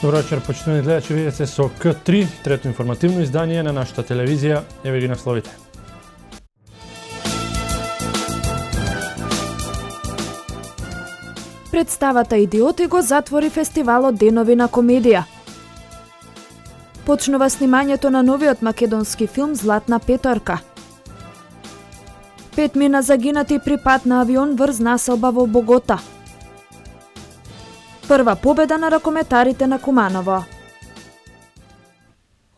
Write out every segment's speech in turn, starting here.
Добро вечер, почитувани гледачи, видите со К3, трето информативно издание на нашата телевизија. Еве ги насловите. Представата Идиоти го затвори фестивалот Денови на комедија. Почнува снимањето на новиот македонски филм Златна петорка. 5 мина загинати при пат на авион врз населба во Богота. Прва победа на ракометарите на Куманово.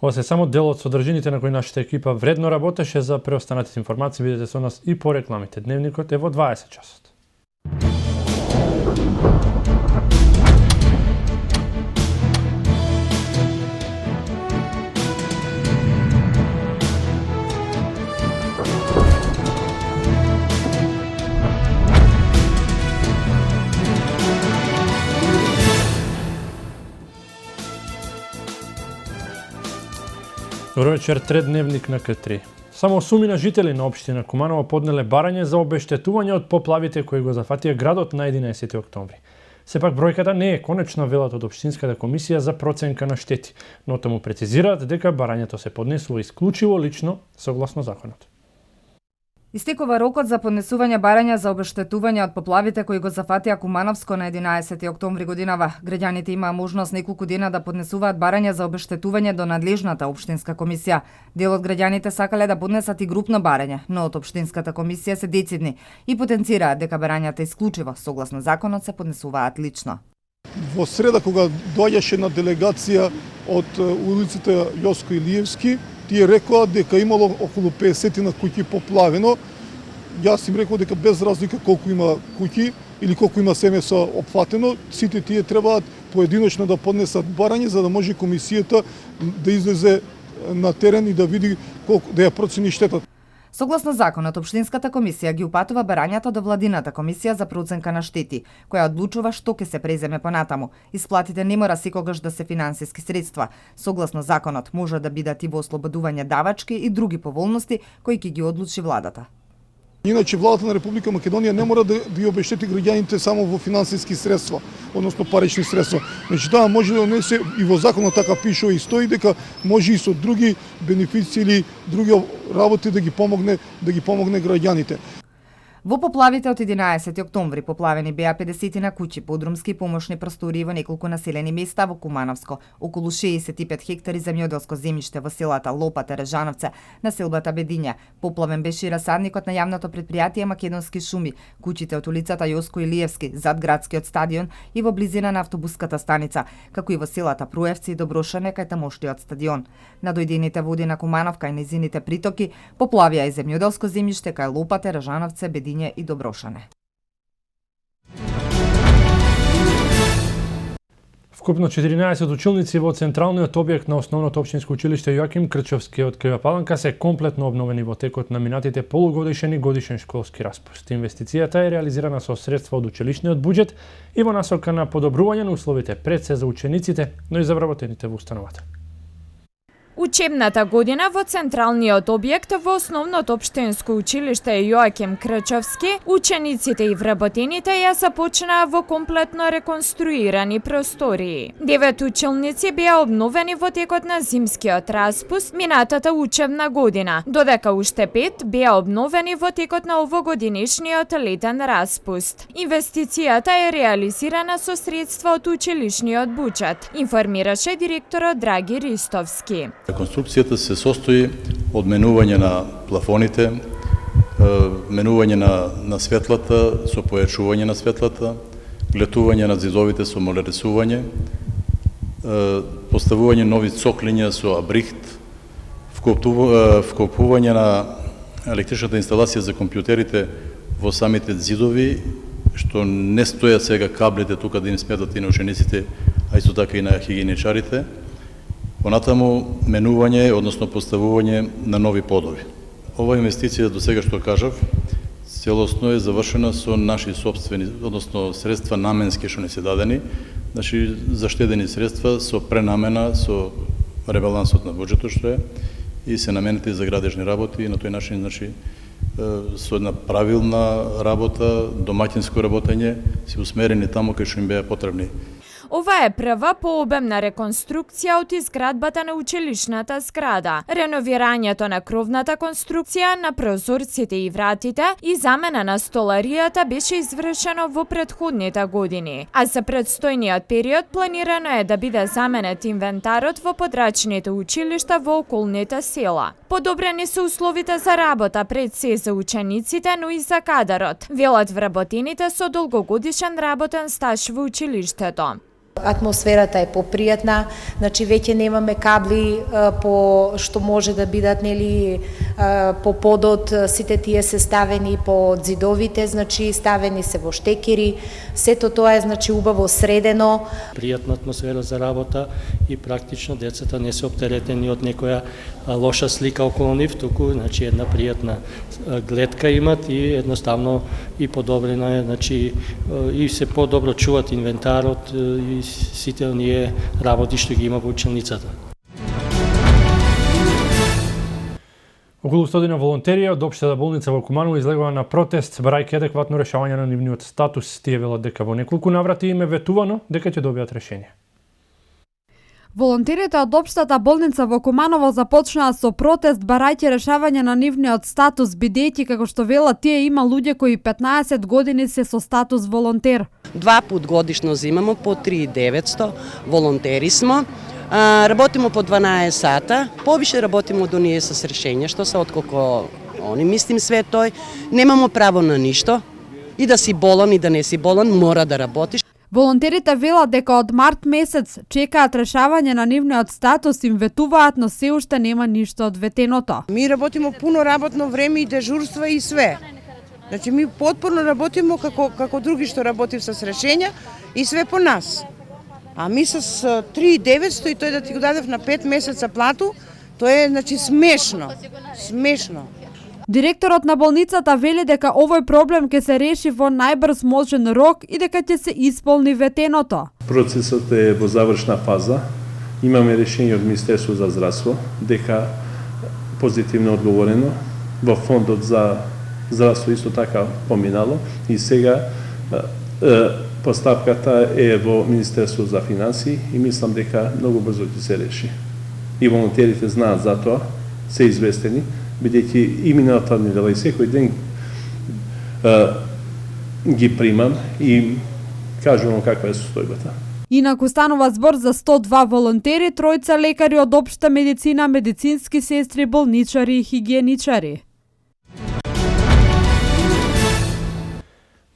Ова се само дел од содржините на кои нашата екипа вредно работеше. За преостанатите информации бидете со нас и по рекламите. Дневникот е во 20 часот. Добро вечер, тредневник на К3. Само 8 жители на општина Куманово поднеле барање за обештетување од поплавите кои го зафатија градот на 11 октомври. Сепак бројката не е конечна, велат од Општинската комисија за проценка на штети, но таму прецизираат дека барањето се поднесува исклучиво лично согласно законот. Истекува рокот за поднесување барања за обештетување од поплавите кои го зафатија Кумановско на 11 октомври годинава. Граѓаните имаа можност неколку дена да поднесуваат барања за обештетување до надлежната општинска комисија. Дел од граѓаните сакале да поднесат и групно барање, но од општинската комисија се децидни и потенцираат дека барањата исклучиво согласно законот се поднесуваат лично. Во среда кога доаѓаше на делегација од улицата Јоско Илиевски, тие рекоа дека имало околу 50 на куќи поплавено. Јас им реков дека без разлика колку има куќи или колку има семејство опфатено, сите тие требаат поединочно да поднесат барање за да може комисијата да излезе на терен и да види колку да ја процени штетата. Согласно законот, Општинската комисија ги упатува барањата до Владината комисија за проценка на штети, која одлучува што ќе се преземе понатаму. Исплатите не мора секогаш да се финансиски средства. Согласно законот, може да бидат и во ослободување давачки и други поволности кои ќе ги одлучи владата. Иначе владата на Република Македонија не мора да ги обештети граѓаните само во финансиски средства, односно парични средства. Значи таа може да донесе и во законот така пишува и стои дека може и со други бенефиции или други работи да ги помогне граѓаните. Во поплавите од 11 октомври поплавени беа 50 на куќи, подрумски и помошни простории во неколку населени места во Кумановско, околу 65 хектари земјоделско земјиште во селата Лопата, Режановце, населбата Бедиња. Поплавен беше и расадникот на јавното претпријатие Македонски шуми, куќите од улицата Јоско Илиевски, зад градскиот стадион и во близина на автобуската станица, како и во селата Пруевци и Доброшане кај тамоштиот стадион. На дојдените води на Кумановка и низините притоки поплавија и земјоделско земјиште кај Лопата, Режановце, Бедиња и Доброшане. Вкупно 14 училници во централниот објект на основното општинско училиште Јоаким Крчовски од Крива Паланка се комплетно обновени во текот на минатите полугодишен и годишен школски распуст. Инвестицијата е реализирана со средства од училишниот буџет и во насока на подобрување на условите пред се за учениците, но и за вработените во установата. Учебната година во централниот објект во основното општинско училиште Јоаким Крчовски, учениците и вработените ја започнаа во комплетно реконструирани простории. 9 училници беа обновени во текот на зимскиот распуст минатата учебна година, додека уште 5 беа обновени во текот на овогодинешниот летен распуст. Инвестицијата е реализирана со средства од училишниот буџет, информираше директорот Драги Ристовски. Конструкцијата се состои од менување на плафоните, менување на светлата со појачување на светлата, глетување на зидовите со молерисување, поставување нови цоклиња со абрихт, вкопување на електричната инсталација за компјутерите во самите зидови, што не стојат сега каблите тука да им сметат и на учениците, а исто така и на хигиеничарите. Понатаму менување, односно поставување на нови подови. Ова инвестиција до сега што кажав, целосно е завршена со наши собствени, односно средства наменски што не се дадени, значи заштедени средства со пренамена, со ребалансот на буџетот што е и се наменети за градежни работи и на тој начин, значи, со една правилна работа, домаќинско работење, се усмерени таму кај што им беа потребни. Ова е прва пообемна реконструкција од изградбата на училишната зграда. Реновирањето на кровната конструкција, на прозорците и вратите и замена на столаријата беше извршено во претходните години, а за предстојниот период планирано е да биде заменет инвентарот во подрачните училишта во околните села. Подобрени се условите за работа пред се за учениците, но и за кадарот, велат вработените со долгогодишен работен стаж во училиштето. Атмосферата е попријатна, значи веќе немаме кабли по што може да бидат по подот, сите тие се ставени по зидовите, значи ставени се во штекери. Сето тоа е значи убаво средено. Пријатна атмосфера за работа и практично децата не се оптеретени од некоја лоша слика околу нив, туку значи една пријатна гледка имат и едноставно и подобрена е, значи и се подобро чуват инвентарот и сите оние работи што ги има во училницата. Околу 100 волонтери од Општата болница во Куманово излегува на протест барајќи адекватно решавање на нивниот статус. Тие велат дека во неколку наврати им е ветувано дека ќе добијат решение. Волонтерите од Општата болница во Куманово започнаа со протест барајќи решавање на нивниот статус, бидејќи како што велат тие има луѓе кои 15 години се со статус волонтер. 2 пат годишно земамо по 3.900 волонтери смо. Работимо по 12 сата, повише работимо од оние с решење, што се отколку они мислим све тој, немамо право на ништо, и да си болен и да не си болен, мора да работиш. Волонтерите велат дека од март месец чекаат решавање на нивниот статус, им ветуваат, но се уште нема ништо од ветеното. Ми работимо пуно работно време и дежурства и све. Значи ми потпорно работимо како други што работив с решења и све по нас. А ми с 3.900 и тој да ти го дадев на 5 месеца плату, тоа е значи смешно. Смешно. Директорот на болницата вели дека овој проблем ќе се реши во најбрз можен рок и дека ќе се исполни ветеното. Процесот е во завршна фаза. Имаме решение од Министерство за здравство дека позитивно одговорено во фондот за здравство исто така поминало и сега поставката е во Министерство за финансии и мислам дека многу брзо ќе се реши. И волонтерите знаат за тоа, се известени, бидејќи и миналата недела и секој ден ги примам и кажувам каква е состојбата. Инаку станува збор за 102 волонтери, тројца лекари од општа медицина, медицински сестри, болничари и хигиеничари.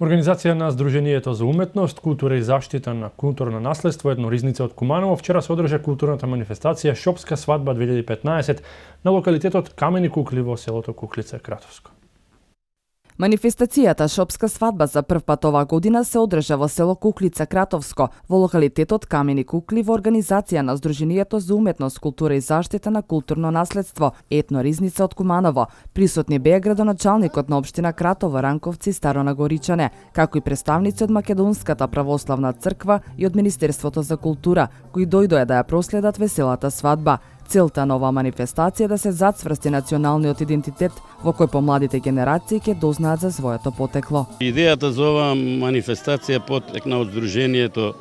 Организација на Сдруженијето за уметност, култура и заштита на културно наследство Едноризница од Куманово вчера се одржа културната манифестација Шопска свадба 2015 на локалитетот Камени кукли во селото Куклица, Кратовско. Манифестацијата Шопска свадба за прв пат оваа година се одржа во село Куклица, Кратовско, во локалитетот Камени кукли во организација на Сдруженијето за уметност, култура и заштита на културно наследство Етноризница од Куманово. Присутни беа градоначалникот на општина Кратово, Ранковци и Старонагоричане, како и представници од Македонската православна црква и од Министерството за култура, кои дојдоа да ја проследат веселата свадба. Целта на оваа манифестација е да се зацврсти националниот идентитет во кој помладите генерации ќе дознаат за своето потекло. Идејата за оваа манифестација потекна од Сдруженијето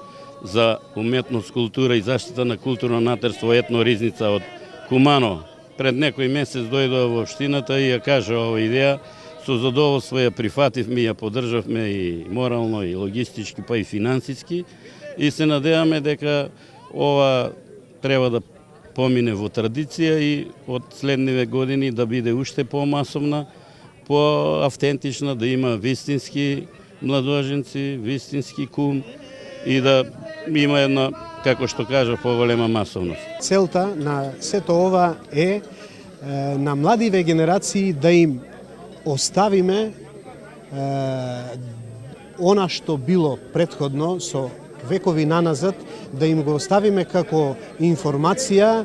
за уметност, култура и заштита на културно наследство Етноризница од Куманово. Пред некој месец дојдоа во општината и ја кажа оваа идеја. Со задоволство ја прифативме и ја поддржавме и морално, и логистички, па и финансиски. И се надеваме дека ова треба да помине во традиција и од следниве години да биде уште помасовна, поавтентична, да има вистински младоженци, вистински кум и да има една, како што кажа, поголема масовност. Целта на сето ова е на младиве генерации да им оставиме она што било претходно со векови наназад, да им го оставиме како информација,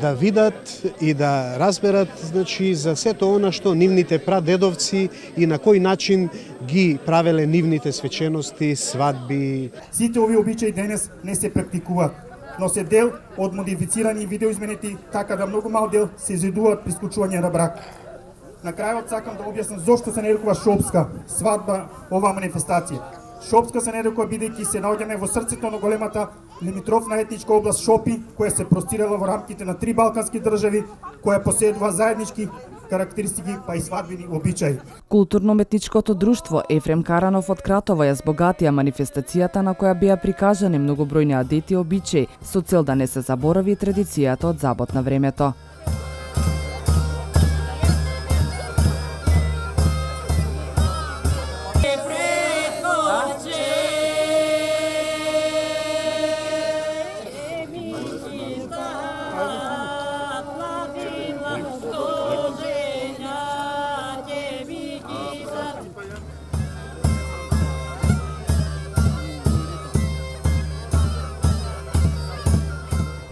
да видат и да разберат, значи, за сето она што нивните прадедовци и на кој начин ги правеле нивните свечености, свадби. Сите овие обичаи денес не се практикуваат, но се дел од модифицирани видеоизменети, така да многу мал дел се изедуваат при склучување на брак. На крајот сакам да објаснам зошто се нарекува Шопска свадба оваа манифестација. Шопска се нарекува бидејќи се наоѓаме во срцето на големата лимитрофна етничка област Шопи, која се простирала во рамките на 3 балкански држави, која поседува заеднички карактеристики па и свадбени обичаи. Културно-уметничкото друштво Ефрем Каранов од Кратово ја збогатија манифестацијата на која беа прикажани многобројни адети и обичаи со цел да не се заборави традицијата од забот на времето.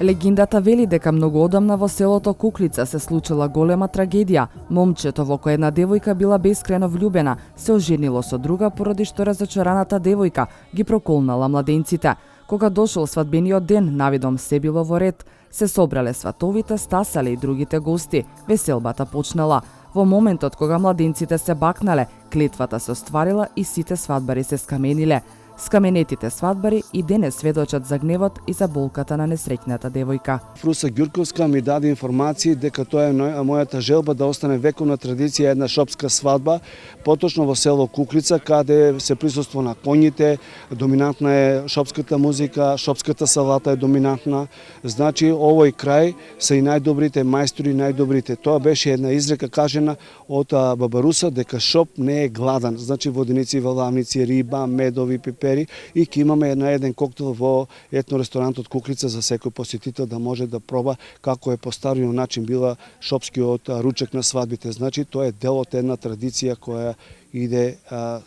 Легендата вели дека многу одамна во селото Куклица се случила голема трагедија. Момчето во која една девојка била бескрајно влюбена се оженило со друга поради што разочараната девојка ги проколнала младенците. Кога дошол свадбениот ден, навидом се било во ред. Се собрале сватовите, стасале и другите гости. Веселбата почнала. Во моментот кога младенците се бакнале, клетвата се остварила и сите свадбари се скамениле. Скаменетите свадбари и денес сведочат за гневот и за болката на несреќната девојка. Фруса Ѓурковска ми даде информации дека тоа е мојата желба да остане вековна традиција една шопска свадба, поточно во село Куклица, каде се присуство на коњите, доминантна е шопската музика, шопската салата е доминантна. Значи, овој крај се и најдобрите мајстори, најдобрите. Тоа беше една изрека кажена од баба Руса дека шоп не е гладан. Значи, воденици, валавници, риба, медови, пипери и ќе имаме еден коктел во етно ресторантот Куклица за секој посетител да може да проба како е по стариот начин била шопскиот ручек на свадбите. Значи, тоа е дел од една традиција која иде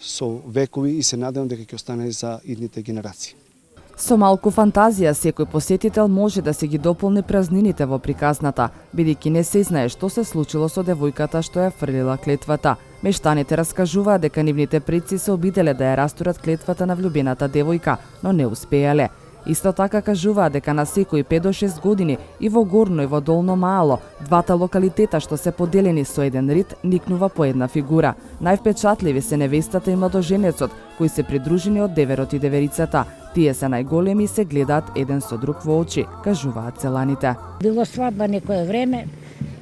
со векови и се надевам дека ќе остане за идните генерации. Со малку фантазија секој посетител може да се ги дополни празнините во приказната, бидејќи не се знае што се случило со девојката што ја фрлила клетвата. Мештаните раскажуваат дека нивните предци се обиделе да ја растурат клетвата на влюбената девојка, но не успеале. Исто така кажуваат дека на секои 5 до 6 години и во Горно и во Долно Маало, двата локалитета што се поделени со еден рид, никнува по една фигура. Највпечатливи се невестата и младоженецот, кои се придружени од деверот и деверицата. Тие се најголеми и се гледаат еден со друг во очи, кажуваат селаните. Било свадба некое време,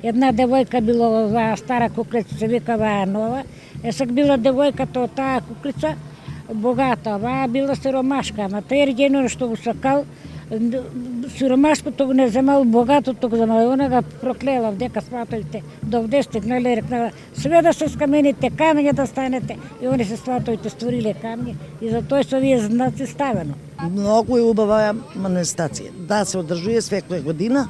една девојка било оваа стара Куклица, се вика оваа нова, сак била девојката од таа Куклица, богата, оваа била сиромашка, ама тој регенор што го сакал, сиромашкото го не земал, богатото го земал, и она го проклела дека сватовите довде стигнале и рекнала све да се скамените, камења да станете, и они се сватовите створиле камења и за тој со овие знаци ставено. Многу е убава манифестација, да се одржува секоја година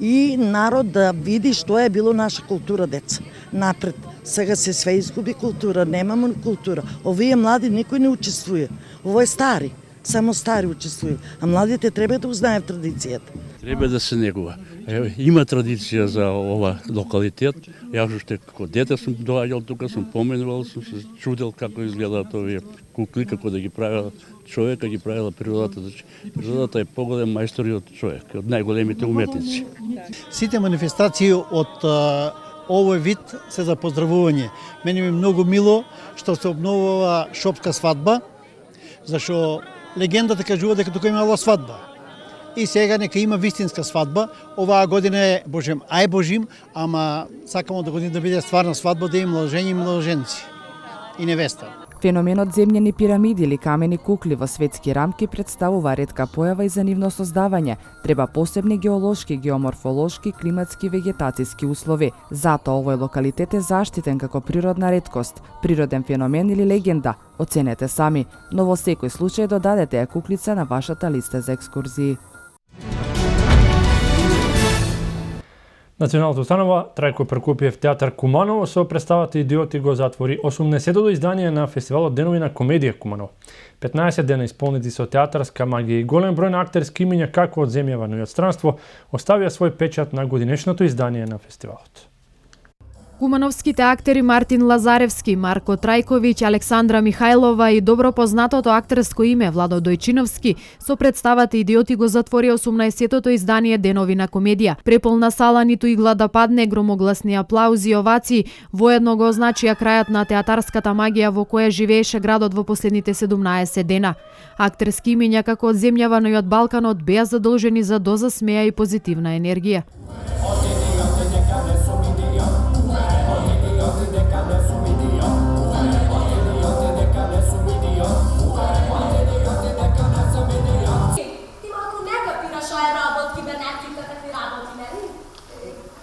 и народ да види што е било наша култура, деца. Напред, сега се све изгуби култура, немамо култура. Овие млади никој не учествува. Ово е стари, само стари учествуваат. А младите треба да узнаат традицијата. Треба да се негува. Има традиција за ова локалитет. Јас уште како дете сум доаѓал тука, сум поменувал, сум се чудел како изгледаат овие кукли, како да ги правила човека, ги правила природата. Природата е поголем мајстор од човек, од најголемите уметници. Сите манифестации од овој вид се за поздравување. Мене ми е многу мило што се обновува шопска свадба, зашто легендата кажува дека тука имала свадба. И сега нека има вистинска свадба. Оваа година е Божем, ај Божим, ама сакамо да година да биде стварна свадба, да има младожени и младоженци и невеста. Феноменот земјани пирамиди или камени кукли во светски рамки представува ретка појава и за нивно создавање. Треба посебни геолошки, геоморфолошки, климатски и вегетацијски услови. Затоа овој локалитет е заштитен како природна реткост, природен феномен или легенда. Оценете сами, но во секој случај додадете ја куклица на вашата листа за екскурзии. Националната установа Трајко Прокопиев театар Куманово со представата Идиоти го затвори 80-то издание на фестивалот Денови на комедија Куманово. 15 дена исполнети со театарска магија и голем број на актерски имиња како од земјава, но и од странство, оставија свој печат на годинешното издание на фестивалот. Кумановските актери Мартин Лазаревски, Марко Трајковиќ, Александра Михајлова и добро познатото актерско име Владо Дојчиновски со представата Идиоти го затвори 18-тото издание Денови на комедија. Преполна сала, ниту игла да падне, громогласни аплаузи и овации воедно го означија крајот на театарската магија во која живееше градот во последните 17 дена. Актерски имиња како од земјава, но и од Балканот беа задолжени за доза смеја и позитивна енергија.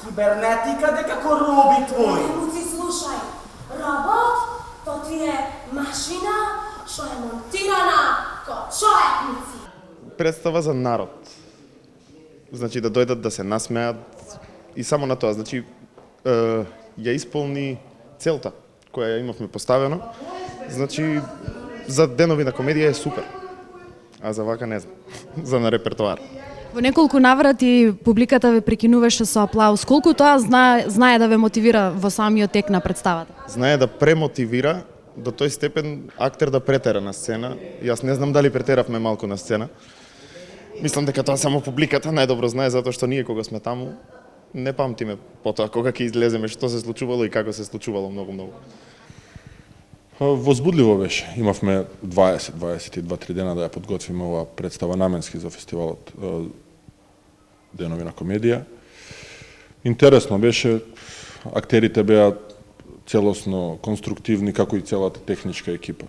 Кибернетика дека роби твој. Муци, слушај. Робот, то ти е машина што е монтирана ко човек, Муци. Представа за народ. Значи да дојдат да се насмеат и само на тоа, значи ја исполни целта која ја имавме поставено. Значи за Денови на комедија е супер. А за вака не знам. За на репертоар. Во неколку наврати публиката ве прекинуваше со аплауз. Колку тоа знае да ве мотивира во самиот тек на представата? Знае да премотивира до тој степен актер да претера на сцена. Јас не знам дали претеравме малку на сцена. Мислам дека тоа само публиката најдобро знае, затоа што ние кога сме таму не памтиме потоа кога ќе излеземе што се случувало и како се случувало многу. Возбудливо беше. Имавме 20-22-3 дена да ја подготвиме оваа представа наменски за фестивалот Денови на комедија. Интересно беше, актерите беа целосно конструктивни, како и целата техничка екипа.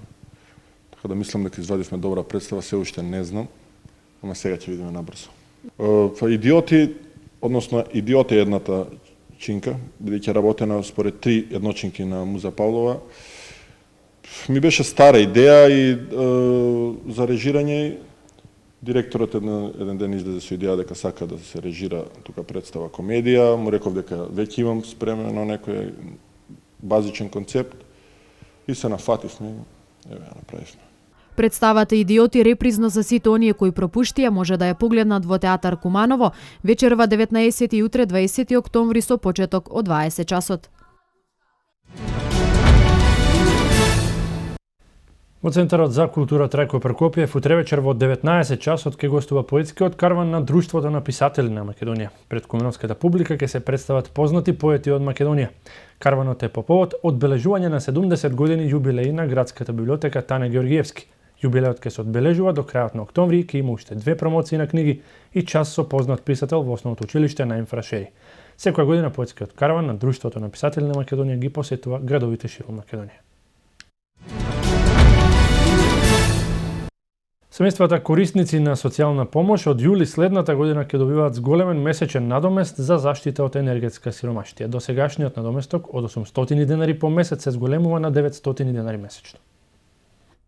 Така да мислам дека извадивме добра представа, се уште не знам, ама сега ќе видиме набрзо. Идиоти, односно Идиот е едната чинка, бидејќи работена според 3 едночинки на Муза Павлова. Ми беше стара идеја и за режирање. Директорот еден ден излезе со идеја дека сака да се режира тука представа комедија. Му реков дека веќе имам спремено некој базичен концепт и се нафативме и ја направивме. Представата Идиоти репризно за сите оние кои пропуштија може да ја погледнат во театар Куманово вечерва 19 и утре 20 октомври со почеток од 20 часот. Во Центарот за култура Трајко Прокопиев утре вечер во 19 часот ќе гостува поетскиот карван на Друштвото на писатели на Македонија. Пред кумановската публика ќе се представат познати поети од Македонија. Карванот е по повод одбележување на 70 години јубилеј на градската библиотека Тане Георгиевски. Јубилеот ќе се одбележува до крајот на октомври и ќе има уште 2 промоции на книги и час со познат писател во основното училиште на Фрашери. Секоја година поетскиот карван на Друштвото на писатели на Македонија ги посетува градовите широм Македонија. Семејствата корисници на социјална помош од јули следната година ќе добиваат зголемен месечен надомест за заштита од енергетска сиромаштија. Досегашниот надоместок од 800 денари по месец се зголемува на 900 денари месечно.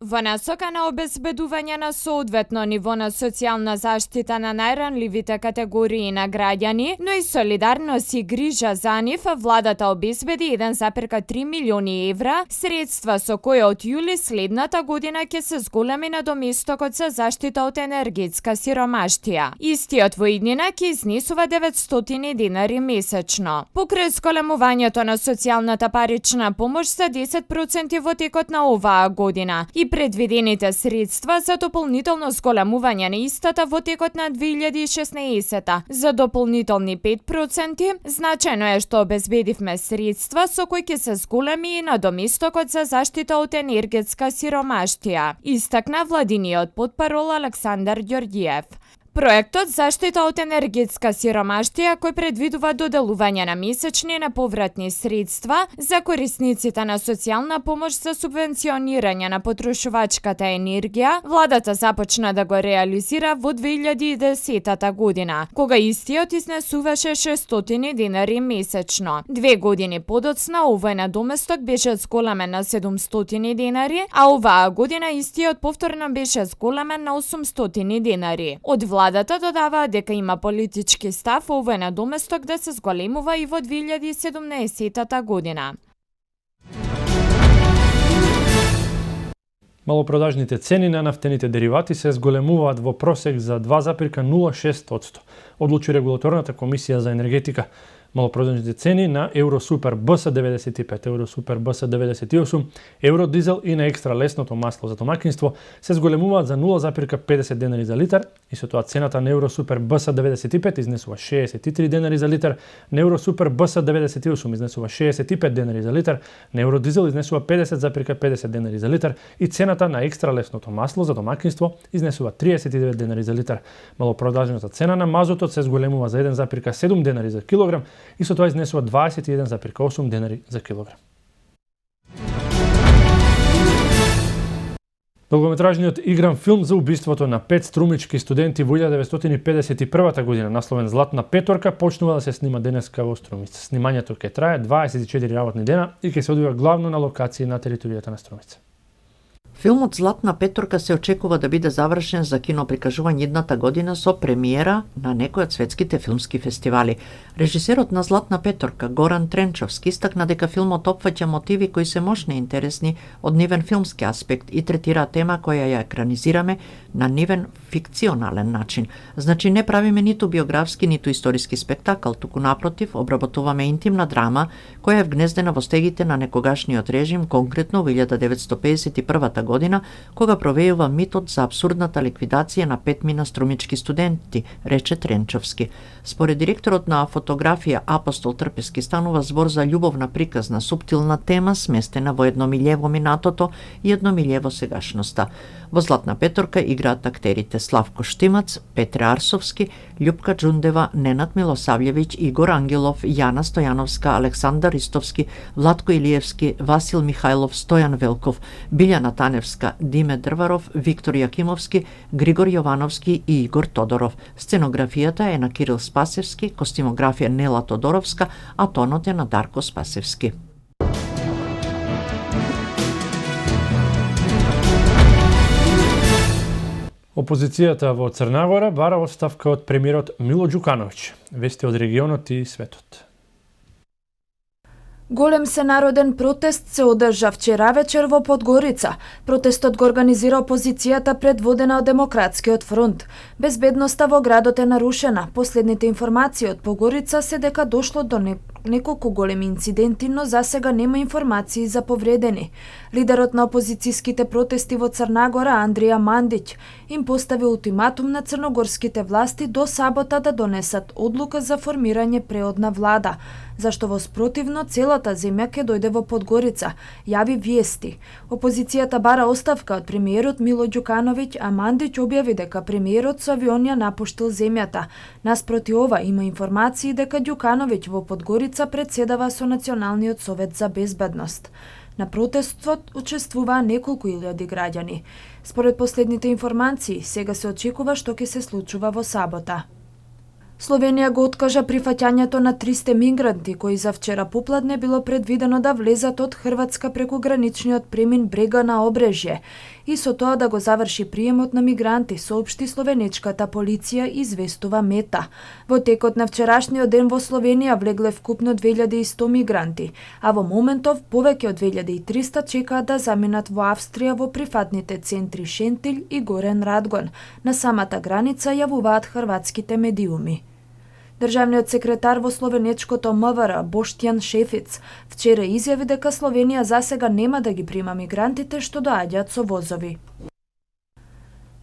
Во насока на обезбедување на соодветно ниво на социјална заштита на најранливите категории на граѓани, но и солидарност и грижа за нив, владата обезбеди 1,3 милиони евра, средства со кои од јули следната година ќе се зголеми надоместокот за заштита од енергетска сиромаштија. Истиот во иднина ќе изнесува 900 денари месечно. Покрај зголемувањето на социјалната парична помош за 10% во текот на оваа година и предвидените средства за дополнително зголемување на истата во текот на 2016 за дополнителни 5%, значајно е што обезбедивме средства со кои ќе се зголеми и надоместокот за заштита од енергетска сиромаштија, истакна владиниот потпарол Александар Ѓорѓиев. Проектот Заштита од енергетска сиромаштија, кој предвидува доделување на месечни неповратни средства за корисниците на социјална помош за субвенционирање на потрошувачката енергија, владата започна да го реализира во 2010 година, кога истиот изнесуваше 600 денари месечно. 2 години подоцна овој надоместок беше зголемен на 700 денари, а оваа година истиот повторно беше зголемен на 800 денари. Од владата додава дека има политички став овој надоместок да се зголемува и во 2017 година. Малопродажните цени на нафтените деривати се зголемуваат во просек за 2,06%, одлучи Регулаторната комисија за енергетика. Малопродажните цени на Евросупер BS95, Евросупер BS98, Евродизел и на екстра лесното масло за домакинство се зголемуваат за 0,50 денари за литар и со тоа цената на Евросупер BS95 изнесува 63 денари за литар, на Евросупер BS98 изнесува 65 денари за литар, на Евродизел изнесува 50,50 денари за литар и цената на екстра лесното масло за домакинство изнесува 39 денари за литар. Малопродажната цена на мазотот се зголемува за 1,7 денари за килограм и со тоа изнесува 21,8 денари за килограм. Долгометражниот игран филм за убиството на 5 струмички студенти во 1951 година, насловен Златна петорка, почнува да се снима денеска во Струмица. Снимањето ќе трае 24 работни дена и ќе се одвива главно на локации на територијата на Струмица. Филмот Златна петорка се очекува да биде завршен за киноприкажување идната година со премиера на некои од светските филмски фестивали. Режисерот на Златна петорка, Горан Тренчовски, истакна дека филмот опфаќа мотиви кои се мощни и интересни од нивен филмски аспект и третира тема која ја екранизираме на нивен фикционален начин. Значи не правиме ниту биографски, ниту историски спектакл, туку напротив, обработуваме интимна драма која е вгнездена во стегите на некогашниот режим, конкретно во 1951 година, кога провејува митот за абсурдната ликвидација на 5 мина струмички студенти, рече Тренчовски. Според директорот на фотографија Апостол Трпески станува збор за љубовна приказна, суптилна тема, сместена во едно милје во минатото и едно милје во сегашноста. Во Златна петорка играат актерите Славко Штимац, Петре Арсовски, Љупка Џундева, Ненад Милосављевиќ, Игор Ангелов, Јана Стојановска, Александар Ристовски, Владко Илиевски, Васил Михајлов, Стојан Велков, Билјана Таневска, Диме Дрваров, Виктор Јакимовски, Григор Јовановски и Игор Тодоров. Сценографијата е на Кирил Спасевски, костимографија Нела Тодоровска, а тонот е на Дарко Спасевски. Опозицијата во Црна Гора бара оставка од премиерот Мило Ѓукановиќ. Вести од регионот и светот. Голем сенароден протест се одржа вчера вечер во Подгорица. Протестот го организира опозицијата предводена од Демократскиот фронт. Безбедноста во градот е нарушена. Последните информации од Подгорица се дека дошло до неколку големи инциденти, но засега нема информации за повредени. Лидерот на опозицијските протести во Црна Гора, Андрија Мандиќ, им постави ултиматум на црногорските власти до сабота да донесат одлука за формирање преодна влада, зашто во спротивно целата земја ќе дојде во Подгорица, јави Виести. Опозицијата бара оставка од премиерот Мило Ѓукановиќ, а Мандиќ објави дека премиерот со авион ја напуштил земјата. Наспроти ова има информации дека Ѓукановиќ во Подгорица председава со Националниот совет за безбедност. На протестот учествуваа неколку илјади граѓани. Според последните информации, сега се очекува што ќе се случува во сабота. Словенија го откажа прифаќањето на 300 мигранти кои за вчера попладне било предвидено да влезат од Хрватска преку граничниот премин Брега на Обрежје и со тоа да го заврши приемот на мигранти, соопшти словенечката полиција, известува Мета. Во текот на вчерашниот ден во Словенија влегле вкупно 2100 мигранти, а во моментов повеќе од 2300 чекаат да заминат во Австрија во прифатните центри Шентилј и Горен Радгон. На самата граница јавуваат хрватските медиуми. Државниот секретар во словенечкото МВР Боштјан Шефиц вчера изјави дека Словенија засега нема да ги прима мигрантите што доаѓаат со возови.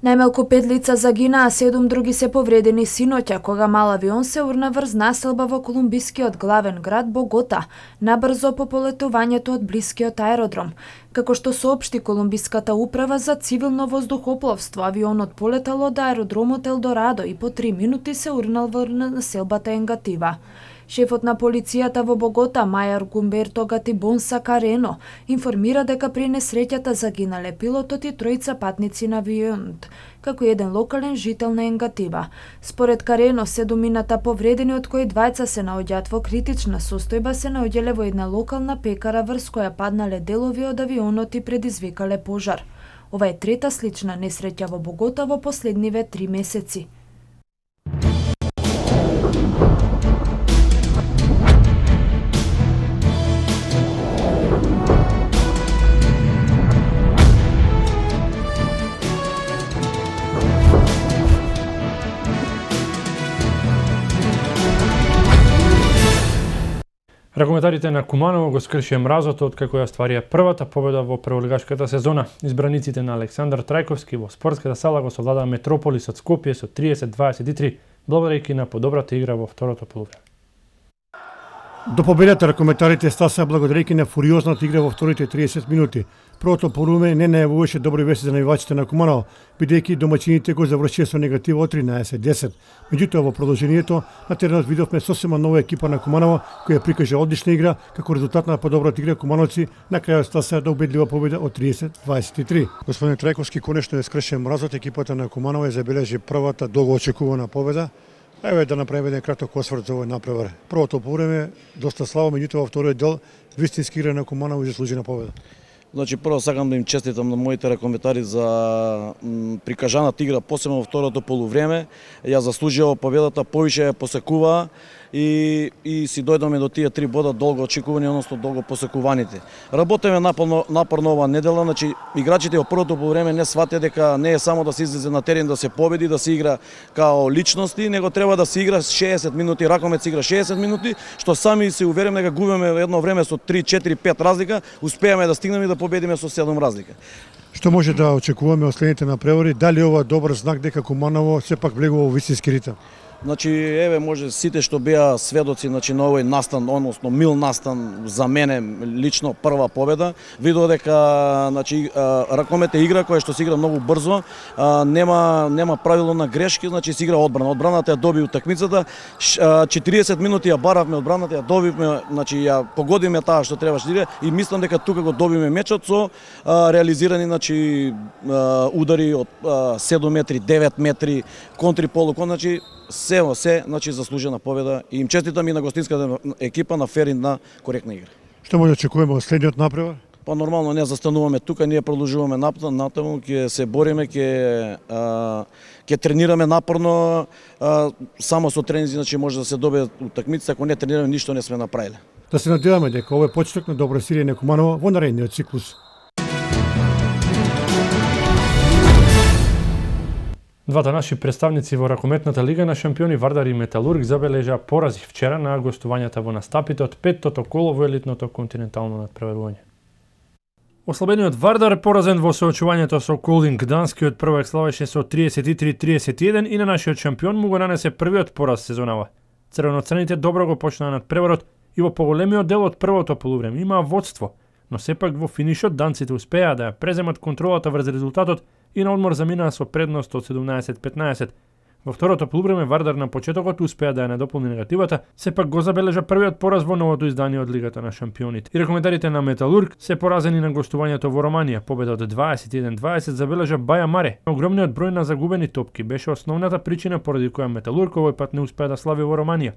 Најмалку 5 лица загинаа, 7 други се повредени синоќа кога мал авион се урна врз населба во колумбискиот главен град Богота, набрзо по полетувањето од блискиот аеродром. Како што соопшти Колумбиската управа за цивилно воздухопловство, авионот полетал од аеродромот Елдорадо и по 3 минути се урнал во населбата Енгатива. Шефот на полицијата во Богота, Мајар Гумберто Гатибонса Карено, информира дека при несреќата загинале пилотот и тројца патници на авионот, како еден локален жител на Енгатива. Според Карено, 7 повредени, од кои 2 се наоѓаат во критична состојба, се наоѓале во една локална пекара врз која паднале делови од авионот и предизвикале пожар. Ова е трета слична несреќа во Богота во последниве 3 месеци. Ракометарите на Куманово го скршија мразот откако ја стварија првата победа во прволигашката сезона. Избраниците на Александар Трајковски во спортската сала го совладаа Метрополис од Скопје со 30-23, благодарејќи на подобрата игра во второто полувреме. До победата ракометарите стасаа благодарејќи на фуриозната игра во вторите 30 минути. Првото полувреме не најавуваше добри вести за навивачите на Куманово, бидејќи домаќините го завршија со негатив од 13-10. Меѓутоа во продолжението на теренот видовме сосема нова екипа на Куманово која прикажа одлична игра, како резултат на подобрата игра Кумановци на крајот стасаа до убедлива победа од 30-23. Господин Трајковски конечно е скршен мразот, екипата на Куманово е забележи првата долго очекувана победа. Еве да направиме еден краток осврт за овој напревар. Првото полувреме доста слабо, меѓутоа во вториот дел вистински игра на Куманово и заслужена победа. Значи, прво сакам да им честитам на моите ракометари за прикажаната игра, посебно во второто полувреме. Ја заслужија победата, повише ја посекуваа и си дојдоме до тие 3 бода долго очекувани, односно долго посекуваните. Работеме напорно ова недела, значи играчите во првото полувреме не сватеа дека не е само да се излезе на терен да се победи, да се игра као личности, него треба да се игра 60 минути, ракомет се игра 60 минути, што сами се уверуваме дека губиме едно време со 3, 4, 5 разлика, успеаме да стигнеме и да победиме со 7 разлика. Што може да очекуваме од следните напревари? Дали ова добар знак дека Куманово сепак влегува во вистински ритм? Значи, еве, може сите што беа сведоци, значи, на овој настан, односно мил настан, за мене лично прва победа, видов дека, значи, ракомет е игра која што се игра многу брзо, нема правило на грешки, значи се игра одбрана. Одбраната ја доби утакмицата, 40 минути ја баравме одбраната, ја добивме, значи ја погодиме таа што требаше да иде и мислам дека тука го добиме мечот со реализирани, значи, удари од 7 метри, 9 метри, контри полукон, значи се, значи заслужена победа и им честитам и на гостинската екипа на фер и на коректна игра. Што може да очекуваме од следниот напревар? Па нормално не застануваме тука, ние продолжуваме натаму, ќе се бориме, ќе тренираме напорно, само со тренинзи значи може да се добие утакмица, ако не тренираме ништо не сме направиле. Да се надеваме дека ова е почеток на добра серија на Куманово во наредниот циклус. Двата наши представници во ракометната лига на шампиони Вардар и Металург забележаа порази вчера на гостувањата во настапите од петтото коло во елитното континентално надпреварување. Ослабениот Вардар е поразен во соочувањето со Колдинг Гдански од првак славеше со 33-31 и на нашиот шампион му го нанесе првиот пораз сезонава. Црвено-црните добро го почнаа надпреварот и во поголемиот дел од првото полувреме имаа водство, но сепак во финишот данците успеа да ја преземат контролата врз резултатот и на одмор заминаа со предност од 17-15. Во второто полувреме Вардар на почетокот успеа да ја надополни негативата, сепак го забележа првиот пораз во новото издание од Лигата на шампионите. И ракометарите на Металург се поразени на гостувањето во Романија. Победа од 21-20 забележа Баја Маре. Огромниот број на загубени топки беше основната причина поради која Металург овој пат не успеа да слави во Романија.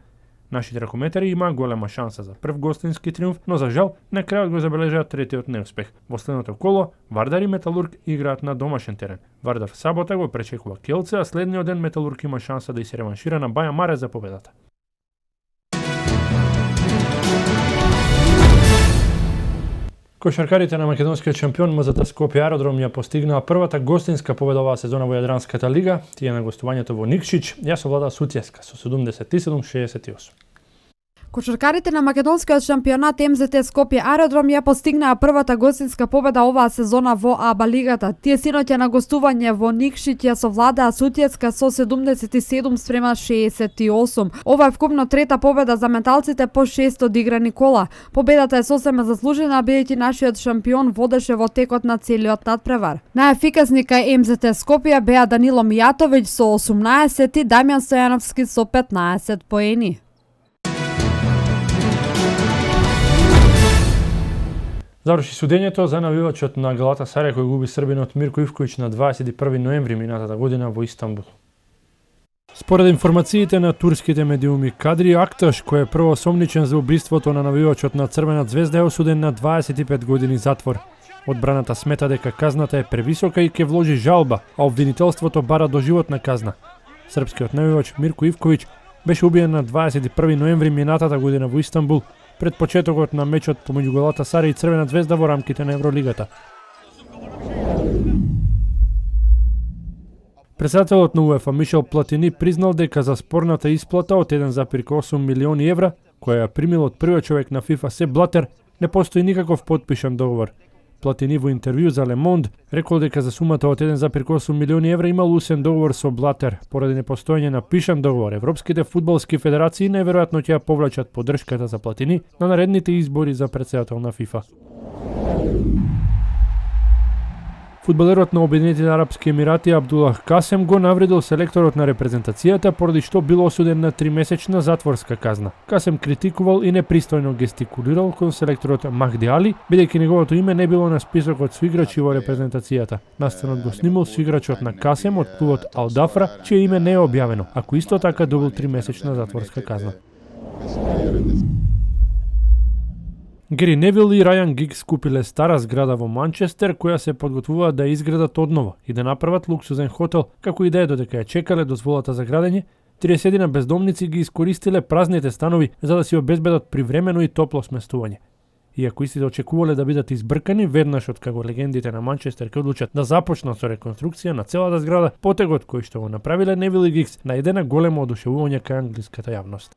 Нашите ракометари имаа голема шанса за прв гостински триумф, но за жал на крајот го забележаа третиот неуспех. Во следното коло Вардар и Металург играат на домашен терен. Вардар в сабота го пречекува Келце, а следниот ден Металург има шанса да се реваншира на Баја Маре за победата. Кошаркарите на македонскиот шампион МЗТ Скопје Аеродром ја постигнаа првата гостинска победа оваа сезона во Јадранската лига. Тие на гостувањето во Никшич ја совладаа Сутјеска со 77-68. Кошаркарите на македонскиот шампионат МЗТ Скопје Аеродром ја постигнаа првата гостинска победа оваа сезона во АБА лигата. Тие синоќа на гостување во Никшич ја совладаа Сутјеска со 77-68. Ова е вкупно трета победа за менталците по 6 одиграни кола. Победата е сосема заслужена бидејќи нашиот шампион водеше во текот на целиот надпревар. Најефикасни кај МЗТ Скопје беа Данило Мијатовиќ со 18 и Дамјан Стојановски со 15 поени. Заврши судењето за навивачот на Галатасарај кој губи србинот Мирко Ивковиќ на 21 ноември минатата година во Истанбул. Според информациите на турските медиуми, Кадри Акташ, кој е прво осомничен за убиството на навивачот на Црвена звезда, е осуден на 25 години затвор. Одбраната смета дека казната е превисока и ќе вложи жалба, а обвинителството бара доживотна казна. Српскиот навивач Мирко Ивковиќ беше убиен на 21 ноември минатата година во Истанбул, пред почетокот на мечот помеѓу Галатасарај и Црвена звезда во рамките на Евролигата. Председателот на УЕФА Мишел Платини признал дека за спорната исплата од 1,8 милиони евра која ја примил од првиот човек на FIFA Сеп Блатер, не постои никаков подпишан договор. Платини во интервју за Le Monde рекол дека за сумата од 1,8 милиони евра имал усен договор со Блатер. Поради непостоење на пишан договор, европските фудбалски федерации неверојатно ќе ја повлачат поддршката за Платини на наредните избори за претседател на FIFA. Фудбалерот на Обединетите арапски емирати Абдулах Касем го навредил селекторот на репрезентацијата поради што бил осуден на 3-месечна затворска казна. Касем критикувал и непристојно гестикулирал кон селекторот Махди Али, бидејќи неговото име не било на списокот со играчи во репрезентацијата. Настанот го снимал со играчот на Касем од клубот Ал Дафра, чие име не е објавено, а кој исто така добил 3-месечна затворска казна. Гери Невил и Рајан Гигс купиле стара зграда во Манчестер која се подготвуваат да изградат одново и да направат луксузен хотел, како и да е додека ја чекале дозволата за градење. 30 бездомници ги искористиле празните станови за да си обезбедат привремено и топло сместување. Иако истите очекувале да бидат избркани, веднаш од како легендите на Манчестер ќе одлучат да започнат со реконструкција на целата зграда, потегот кој што го направиле Невил и Гигс најде на големо одушевување кај англиската јавност.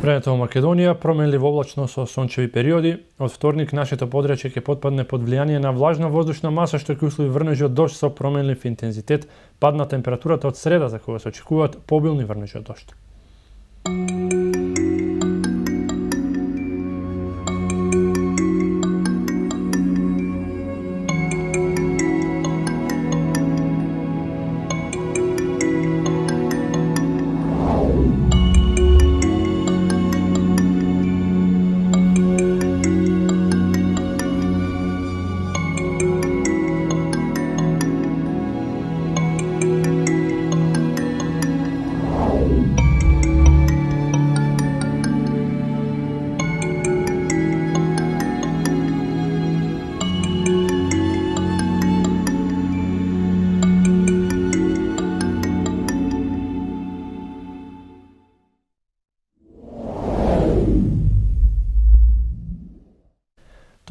Времето во Македонија променливо облачно со сончеви периоди. Од вторник нашето подрачје ќе потпадне под влијание на влажна воздушна маса што ќе услови врнежи од дожд со променлив интензитет, падна температурата од среда за кога се очекуваат побилни врнежи од дожд.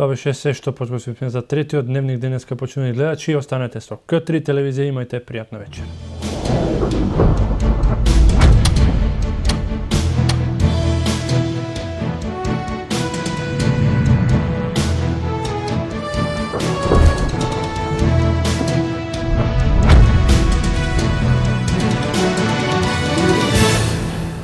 Тоа беше се што подготвивме за третиот дневник денеска, почитувани гледачи. Останете со К3 телевизија, имајте пријатна вечер.